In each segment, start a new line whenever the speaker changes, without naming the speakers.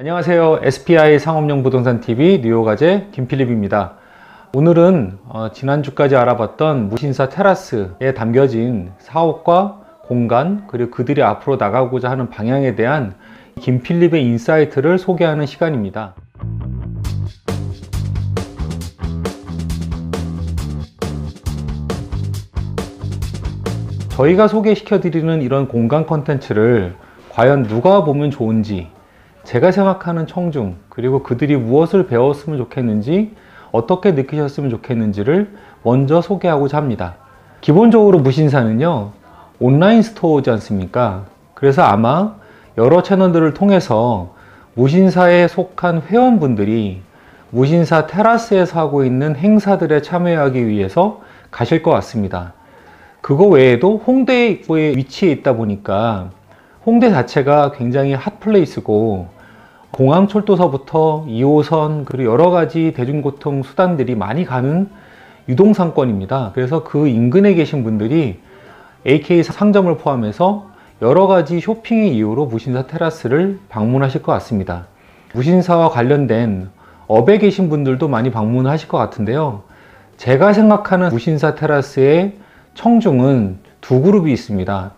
안녕하세요. SPI 상업용 부동산 TV 뉴욕아재 김필립입니다. 오늘은 지난주까지 알아봤던 무신사 테라스에 담겨진 사업과 공간, 그리고 그들이 앞으로 나가고자 하는 방향에 대한 김필립의 인사이트를 소개하는 시간입니다. 저희가 소개시켜드리는 이런 공간 컨텐츠를 과연 누가 보면 좋은지, 제가 생각하는 청중, 그리고 그들이 무엇을 배웠으면 좋겠는지, 어떻게 느끼셨으면 좋겠는지를 먼저 소개하고자 합니다. 기본적으로 무신사는요, 온라인 스토어지 않습니까? 그래서 아마 여러 채널들을 통해서 무신사에 속한 회원분들이 무신사 테라스에서 하고 있는 행사들에 참여하기 위해서 가실 것 같습니다. 그거 외에도 홍대에 위치해 있다 보니까 홍대 자체가 굉장히 핫플레이스고 공항철도서부터 2호선 그리고 여러 가지 대중교통 수단들이 많이 가는 유동상권입니다. 그래서 그 인근에 계신 분들이 AK 상점을 포함해서 여러 가지 쇼핑의 이유로 무신사 테라스를 방문하실 것 같습니다. 무신사와 관련된 업에 계신 분들도 많이 방문하실 것 같은데요. 제가 생각하는 무신사 테라스의 청중은 두 그룹이 있습니다.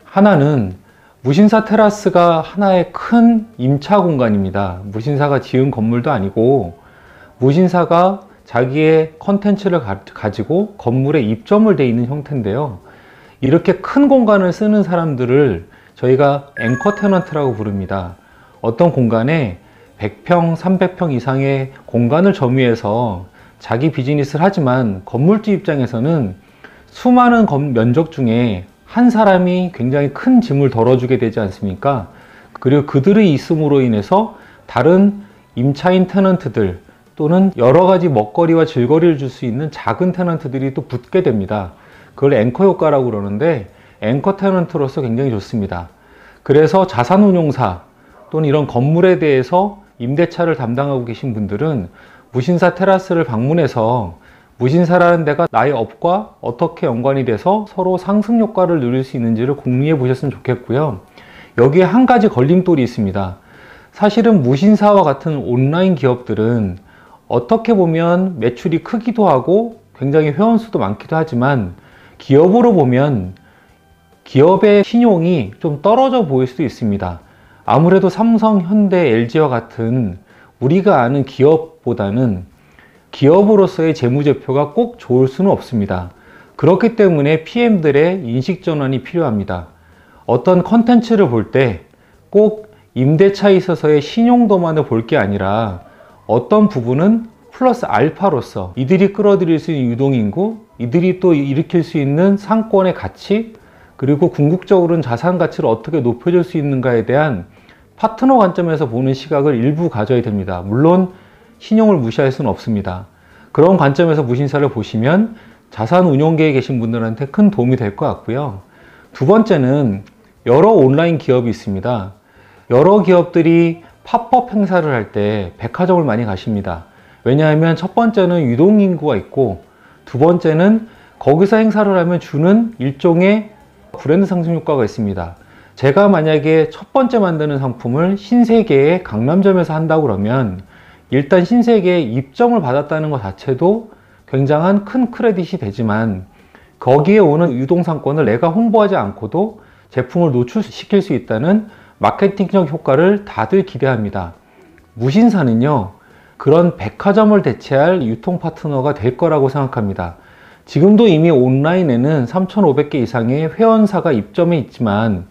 하나는 무신사 테라스가 하나의 큰 임차 공간입니다. 무신사가 지은 건물도 아니고 무신사가 자기의 컨텐츠를 가지고 건물에 입점을 돼 있는 형태인데요. 이렇게 큰 공간을 쓰는 사람들을 저희가 앵커 테넌트라고 부릅니다. 어떤 공간에 100평, 300평 이상의 공간을 점유해서 자기 비즈니스를 하지만 건물주 입장에서는 수많은 면적 중에 한 사람이 굉장히 큰 짐을 덜어주게 되지 않습니까? 그리고 그들의 있음으로 인해서 다른 임차인 테넌트들 또는 여러 가지 먹거리와 질거리를 줄 수 있는 작은 테넌트들이 또 붙게 됩니다. 그걸 앵커 효과라고 그러는데 앵커 테넌트로서 굉장히 좋습니다. 그래서 자산운용사 또는 이런 건물에 대해서 임대차를 담당하고 계신 분들은 무신사 테라스를 방문해서 무신사라는 데가 나의 업과 어떻게 연관이 돼서 서로 상승 효과를 누릴 수 있는지를 공유해 보셨으면 좋겠고요. 여기에 한 가지 걸림돌이 있습니다. 사실은 무신사와 같은 온라인 기업들은 어떻게 보면 매출이 크기도 하고 굉장히 회원수도 많기도 하지만 기업으로 보면 기업의 신용이 좀 떨어져 보일 수도 있습니다. 아무래도 삼성, 현대, LG와 같은 우리가 아는 기업보다는 기업으로서의 재무제표가 꼭 좋을 수는 없습니다. 그렇기 때문에 PM들의 인식 전환이 필요합니다. 어떤 컨텐츠를 볼 때 꼭 임대차에 있어서의 신용도만을 볼 게 아니라 어떤 부분은 플러스 알파로서 이들이 끌어들일 수 있는 유동인구, 이들이 또 일으킬 수 있는 상권의 가치, 그리고 궁극적으로는 자산 가치를 어떻게 높여줄 수 있는가에 대한 파트너 관점에서 보는 시각을 일부 가져야 됩니다. 물론 신용을 무시할 수는 없습니다. 그런 관점에서 무신사를 보시면 자산 운용계에 계신 분들한테 큰 도움이 될 것 같고요. 두 번째는 여러 온라인 기업이 있습니다. 여러 기업들이 팝업 행사를 할 때 백화점을 많이 가십니다. 왜냐하면 첫 번째는 유동인구가 있고 두 번째는 거기서 행사를 하면 주는 일종의 브랜드 상승 효과가 있습니다. 제가 만약에 첫 번째 만드는 상품을 신세계의 강남점에서 한다고 그러면 일단 신세계에 입점을 받았다는 것 자체도 굉장한 큰 크레딧이 되지만 거기에 오는 유동상권을 내가 홍보하지 않고도 제품을 노출시킬 수 있다는 마케팅적 효과를 다들 기대합니다. 무신사는요, 그런 백화점을 대체할 유통 파트너가 될 거라고 생각합니다. 지금도 이미 온라인에는 3,500개 이상의 회원사가 입점해 있지만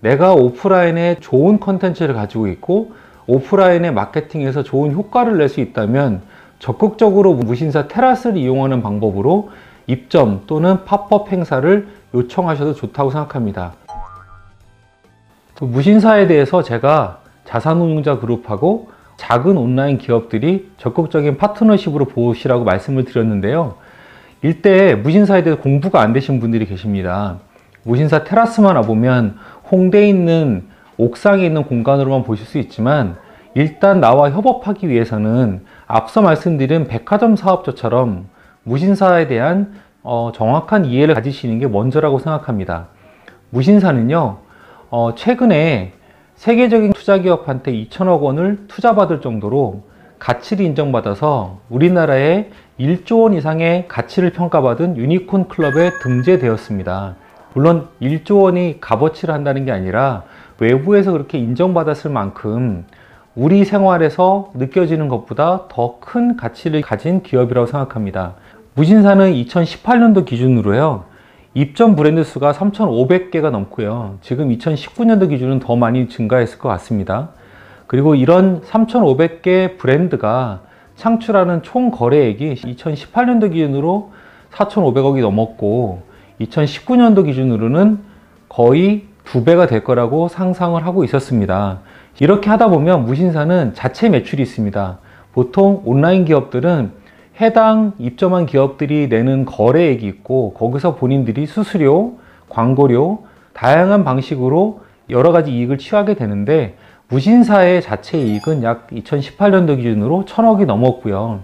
내가 오프라인에 좋은 컨텐츠를 가지고 있고 오프라인의 마케팅에서 좋은 효과를 낼 수 있다면 적극적으로 무신사 테라스를 이용하는 방법으로 입점 또는 팝업 행사를 요청하셔도 좋다고 생각합니다. 무신사에 대해서 제가 자산운용자 그룹하고 작은 온라인 기업들이 적극적인 파트너십으로 보시라고 말씀을 드렸는데요. 일대 무신사에 대해서 공부가 안 되신 분들이 계십니다. 무신사 테라스만 와보면 홍대에 있는 옥상에 있는 공간으로만 보실 수 있지만 일단 나와 협업하기 위해서는 앞서 말씀드린 백화점 사업자처럼 무신사에 대한 정확한 이해를 가지시는 게 먼저라고 생각합니다. 무신사는요, 최근에 세계적인 투자기업한테 2천억 원을 투자받을 정도로 가치를 인정받아서 우리나라의 1조 원 이상의 가치를 평가받은 유니콘 클럽에 등재되었습니다. 물론 1조 원이 값어치를 한다는 게 아니라 외부에서 그렇게 인정받았을 만큼 우리 생활에서 느껴지는 것보다 더 큰 가치를 가진 기업이라고 생각합니다. 무신사는 2018년도 기준으로요, 입점 브랜드 수가 3,500개가 넘고요. 지금 2019년도 기준은 더 많이 증가했을 것 같습니다. 그리고 이런 3,500개 브랜드가 창출하는 총 거래액이 2018년도 기준으로 4,500억이 넘었고 2019년도 기준으로는 거의 2배가 될 거라고 상상을 하고 있었습니다. 이렇게 하다 보면 무신사는 자체 매출이 있습니다. 보통 온라인 기업들은 해당 입점한 기업들이 내는 거래액이 있고 거기서 본인들이 수수료, 광고료, 다양한 방식으로 여러 가지 이익을 취하게 되는데 무신사의 자체 이익은 약 2018년도 기준으로 1,000억이 넘었고요.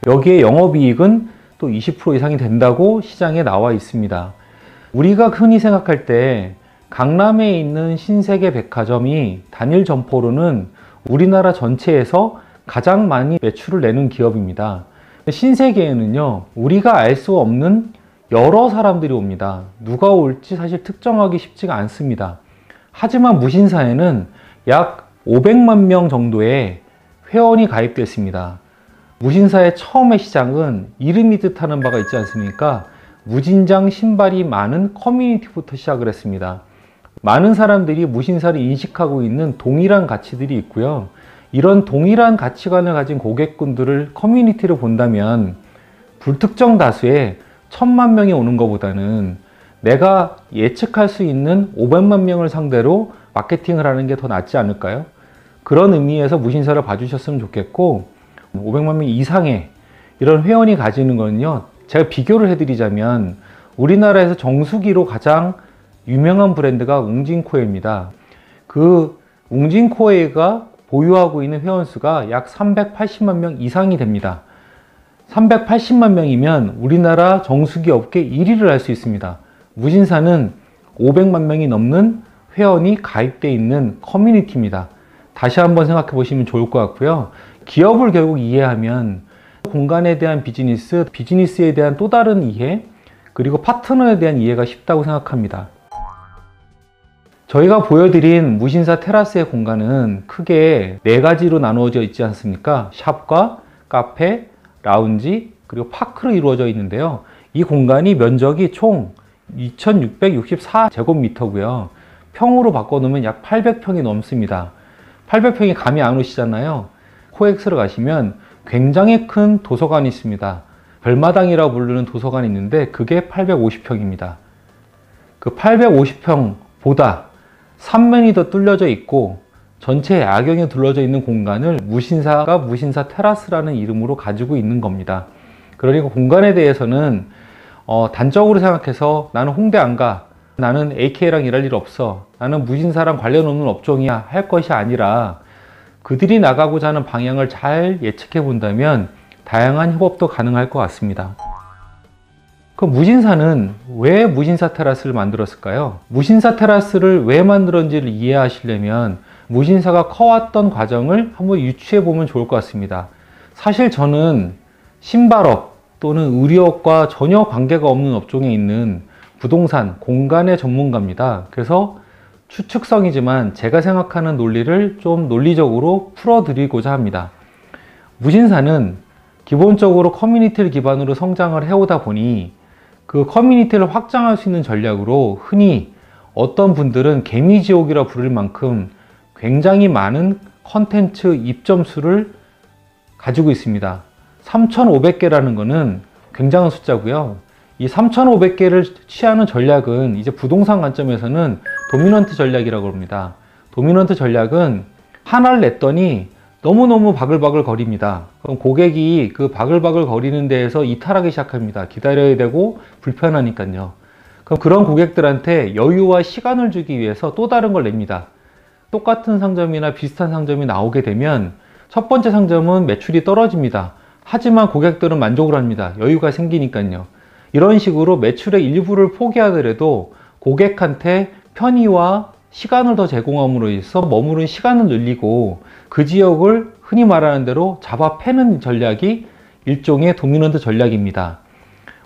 여기에 영업이익은 또 20% 이상이 된다고 시장에 나와 있습니다. 우리가 흔히 생각할 때 강남에 있는 신세계 백화점이 단일 점포로는 우리나라 전체에서 가장 많이 매출을 내는 기업입니다. 신세계에는요, 우리가 알 수 없는 여러 사람들이 옵니다. 누가 올지 사실 특정하기 쉽지가 않습니다. 하지만 무신사에는 약 500만 명 정도의 회원이 가입됐습니다. 무신사의 처음의 시장은 이름이 뜻하는 바가 있지 않습니까? 무진장 신발이 많은 커뮤니티부터 시작을 했습니다. 많은 사람들이 무신사를 인식하고 있는 동일한 가치들이 있고요. 이런 동일한 가치관을 가진 고객군들을 커뮤니티를 본다면 불특정 다수의 1,000만 명이 오는 것보다는 내가 예측할 수 있는 500만 명을 상대로 마케팅을 하는 게 더 낫지 않을까요? 그런 의미에서 무신사를 봐주셨으면 좋겠고, 500만 명 이상의 이런 회원이 가지는 거는요, 제가 비교를 해드리자면 우리나라에서 정수기로 가장 유명한 브랜드가 웅진코에입니다. 그 웅진코에가 보유하고 있는 회원수가 약 380만 명 이상이 됩니다. 380만 명이면 우리나라 정수기 업계 1위를 할 수 있습니다. 무신사는 500만 명이 넘는 회원이 가입되어 있는 커뮤니티입니다. 다시 한번 생각해 보시면 좋을 것 같고요. 기업을 결국 이해하면 공간에 대한 비즈니스, 비즈니스에 대한 또 다른 이해, 그리고 파트너에 대한 이해가 쉽다고 생각합니다. 저희가 보여드린 무신사 테라스의 공간은 크게 4가지로 나누어져 있지 않습니까? 샵과 카페, 라운지, 그리고 파크로 이루어져 있는데요. 이 공간이 면적이 총 2,664제곱미터고요. 평으로 바꿔놓으면 약 800평이 넘습니다. 800평이 감이 안 오시잖아요. 코엑스를 가시면 굉장히 큰 도서관이 있습니다. 별마당이라고 부르는 도서관이 있는데 그게 850평입니다. 그 850평보다 3면이 더 뚫려져 있고 전체 야경에 둘러져 있는 공간을 무신사가 무신사 테라스라는 이름으로 가지고 있는 겁니다. 그러니까 공간에 대해서는 단적으로 생각해서 나는 홍대 안 가, 나는 AK랑 일할 일 없어, 나는 무신사랑 관련 없는 업종이야 할 것이 아니라 그들이 나가고자 하는 방향을 잘 예측해 본다면 다양한 협업도 가능할 것 같습니다. 그럼 무신사는 왜 무신사 테라스를 만들었을까요? 무신사 테라스를 왜 만들었는지를 이해하시려면 무신사가 커왔던 과정을 한번 유추해 보면 좋을 것 같습니다. 사실 저는 신발업 또는 의류업과 전혀 관계가 없는 업종에 있는 부동산, 공간의 전문가입니다. 그래서 추측성이지만 제가 생각하는 논리를 좀 논리적으로 풀어드리고자 합니다. 무신사는 기본적으로 커뮤니티를 기반으로 성장을 해오다 보니 그 커뮤니티를 확장할 수 있는 전략으로 흔히 어떤 분들은 개미지옥이라 부를 만큼 굉장히 많은 컨텐츠 입점 수를 가지고 있습니다. 3,500개라는 것은 굉장한 숫자고요. 이 3,500개를 취하는 전략은 이제 부동산 관점에서는 도미넌트 전략이라고 합니다. 도미넌트 전략은 하나를 냈더니 너무너무 바글바글 거립니다. 그럼 고객이 그 바글바글 거리는 데에서 이탈하기 시작합니다. 기다려야 되고 불편하니까요. 그럼 그런 고객들한테 여유와 시간을 주기 위해서 또 다른 걸 냅니다. 똑같은 상점이나 비슷한 상점이 나오게 되면 첫 번째 상점은 매출이 떨어집니다. 하지만 고객들은 만족을 합니다. 여유가 생기니까요. 이런 식으로 매출의 일부를 포기하더라도 고객한테 편의와 시간을 더 제공함으로 해서 머무른 시간을 늘리고 그 지역을 흔히 말하는 대로 잡아 패는 전략이 일종의 도미넌트 전략입니다.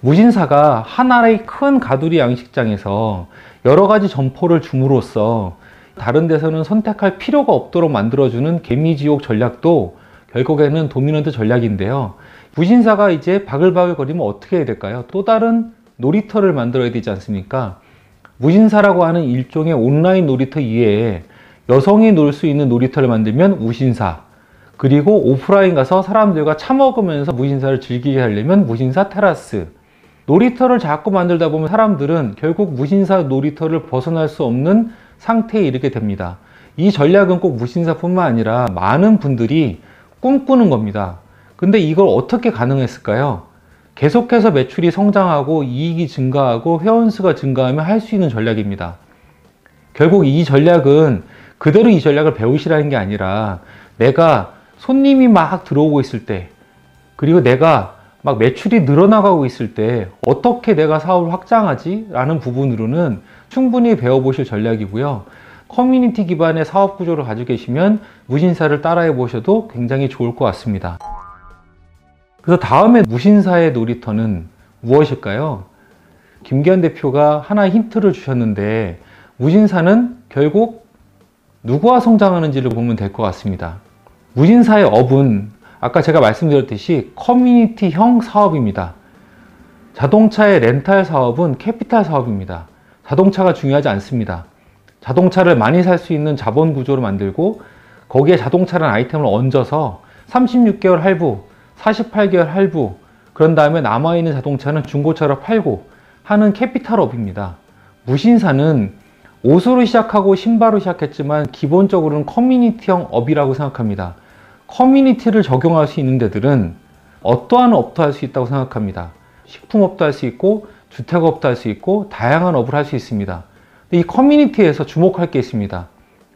무신사가 하나의 큰 가두리 양식장에서 여러 가지 점포를 줌으로써 다른 데서는 선택할 필요가 없도록 만들어주는 개미지옥 전략도 결국에는 도미넌트 전략인데요. 무신사가 이제 바글바글 거리면 어떻게 해야 될까요? 또 다른 놀이터를 만들어야 되지 않습니까? 무신사라고 하는 일종의 온라인 놀이터 이외에 여성이 놀 수 있는 놀이터를 만들면 무신사, 그리고 오프라인 가서 사람들과 차 먹으면서 무신사를 즐기게 하려면 무신사 테라스. 놀이터를 자꾸 만들다 보면 사람들은 결국 무신사 놀이터를 벗어날 수 없는 상태에 이르게 됩니다. 이 전략은 꼭 무신사뿐만 아니라 많은 분들이 꿈꾸는 겁니다. 근데 이걸 어떻게 가능했을까요? 계속해서 매출이 성장하고 이익이 증가하고 회원수가 증가하면 할 수 있는 전략입니다. 결국 이 전략은 그대로 이 전략을 배우시라는 게 아니라 내가 손님이 막 들어오고 있을 때, 그리고 내가 막 매출이 늘어나가고 있을 때 어떻게 내가 사업을 확장하지? 라는 부분으로는 충분히 배워보실 전략이고요. 커뮤니티 기반의 사업 구조를 가지고 계시면 무신사를 따라해 보셔도 굉장히 좋을 것 같습니다. 그래서 다음에 무신사의 놀이터는 무엇일까요? 김기현 대표가 하나의 힌트를 주셨는데, 무신사는 결국 누구와 성장하는지를 보면 될 것 같습니다. 무신사의 업은 아까 제가 말씀드렸듯이 커뮤니티형 사업입니다. 자동차의 렌탈 사업은 캐피탈 사업입니다. 자동차가 중요하지 않습니다. 자동차를 많이 살 수 있는 자본 구조를 만들고 거기에 자동차라는 아이템을 얹어서 36개월 할부, 48개월 할부, 그런 다음에 남아있는 자동차는 중고차로 팔고 하는 캐피탈업입니다. 무신사는 옷으로 시작하고 신발로 시작했지만 기본적으로는 커뮤니티형 업이라고 생각합니다. 커뮤니티를 적용할 수 있는 데들은 어떠한 업도 할 수 있다고 생각합니다. 식품업도 할 수 있고 주택업도 할 수 있고 다양한 업을 할 수 있습니다. 이 커뮤니티에서 주목할 게 있습니다.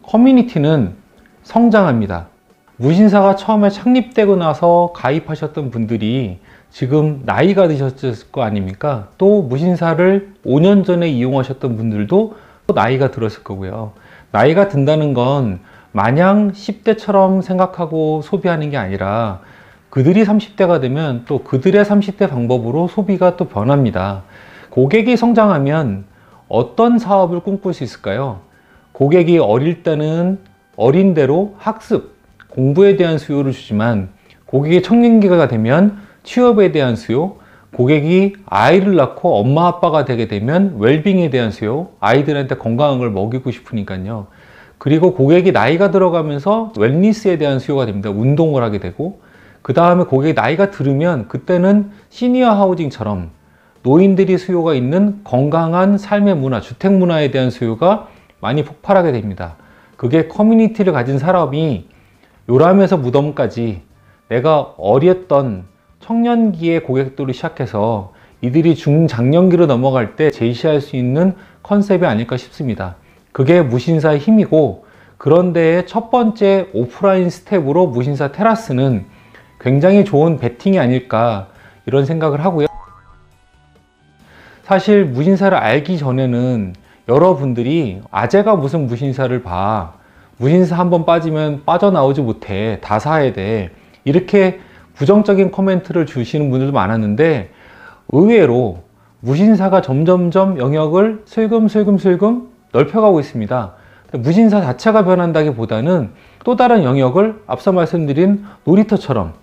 커뮤니티는 성장합니다. 무신사가 처음에 창립되고 나서 가입하셨던 분들이 지금 나이가 드셨을 거 아닙니까? 또 무신사를 5년 전에 이용하셨던 분들도 또 나이가 들었을 거고요. 나이가 든다는 건 마냥 10대처럼 생각하고 소비하는 게 아니라 그들이 30대가 되면 또 그들의 30대 방법으로 소비가 또 변합니다. 고객이 성장하면 어떤 사업을 꿈꿀 수 있을까요? 고객이 어릴 때는 어린 대로 학습, 공부에 대한 수요를 주지만 고객이 청년기가 되면 취업에 대한 수요, 고객이 아이를 낳고 엄마 아빠가 되게 되면 웰빙에 대한 수요, 아이들한테 건강한 걸 먹이고 싶으니까요. 그리고 고객이 나이가 들어가면서 웰니스에 대한 수요가 됩니다. 운동을 하게 되고, 그 다음에 고객이 나이가 들으면 그때는 시니어 하우징처럼 노인들이 수요가 있는 건강한 삶의 문화, 주택 문화에 대한 수요가 많이 폭발하게 됩니다. 그게 커뮤니티를 가진 사람이 요람에서 무덤까지 내가 어렸던 청년기의 고객들을 시작해서 이들이 중장년기로 넘어갈 때 제시할 수 있는 컨셉이 아닐까 싶습니다. 그게 무신사의 힘이고, 그런데 첫 번째 오프라인 스텝으로 무신사 테라스는 굉장히 좋은 베팅이 아닐까 이런 생각을 하고요. 사실 무신사를 알기 전에는 여러분들이 아재가 무슨 무신사를 봐, 무신사 한번 빠지면 빠져나오지 못해, 다 사야 돼, 이렇게 부정적인 코멘트를 주시는 분들도 많았는데, 의외로 무신사가 점점점 영역을 슬금슬금 넓혀가고 있습니다. 무신사 자체가 변한다기보다는 또 다른 영역을 앞서 말씀드린 놀이터처럼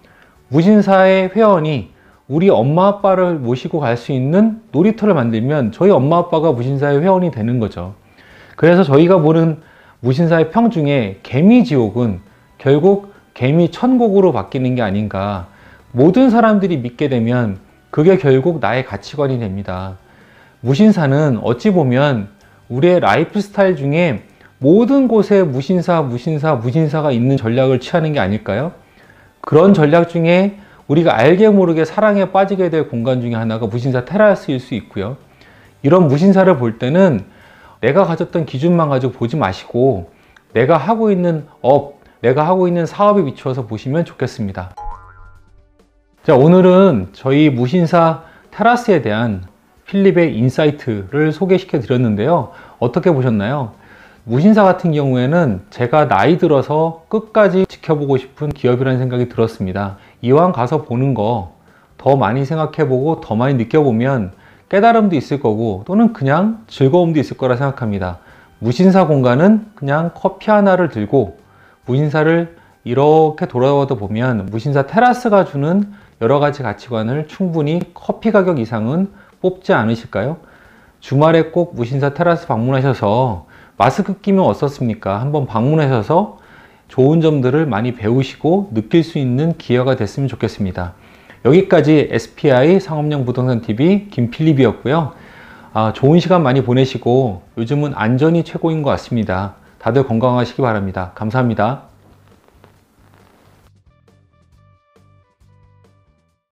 무신사의 회원이 우리 엄마 아빠를 모시고 갈 수 있는 놀이터를 만들면 저희 엄마 아빠가 무신사의 회원이 되는 거죠. 그래서 저희가 보는 무신사의 평 중에 개미지옥은 결국 개미 천국으로 바뀌는 게 아닌가. 모든 사람들이 믿게 되면 그게 결국 나의 가치관이 됩니다. 무신사는 어찌 보면 우리의 라이프 스타일 중에 모든 곳에 무신사가 있는 전략을 취하는 게 아닐까요? 그런 전략 중에 우리가 알게 모르게 사랑에 빠지게 될 공간 중에 하나가 무신사 테라스일 수 있고요. 이런 무신사를 볼 때는 내가 가졌던 기준만 가지고 보지 마시고 내가 하고 있는 업, 내가 하고 있는 사업에 비추어서 보시면 좋겠습니다. 자, 오늘은 저희 무신사 테라스에 대한 필립의 인사이트를 소개시켜 드렸는데요. 어떻게 보셨나요? 무신사 같은 경우에는 제가 나이 들어서 끝까지 지켜보고 싶은 기업이라는 생각이 들었습니다. 이왕 가서 보는 거 더 많이 생각해보고 더 많이 느껴보면 깨달음도 있을 거고 또는 그냥 즐거움도 있을 거라 생각합니다. 무신사 공간은 그냥 커피 하나를 들고 무신사를 이렇게 돌아와도 보면 무신사 테라스가 주는 여러 가지 가치관을 충분히 커피 가격 이상은 뽑지 않으실까요? 주말에 꼭 무신사 테라스 방문하셔서 마스크 끼면 어떻습니까? 한번 방문하셔서 좋은 점들을 많이 배우시고 느낄 수 있는 기회가 됐으면 좋겠습니다. 여기까지 SPI 상업용 부동산 TV 김필립이었고요. 좋은 시간 많이 보내시고 요즘은 안전이 최고인 것 같습니다. 다들 건강하시기 바랍니다. 감사합니다.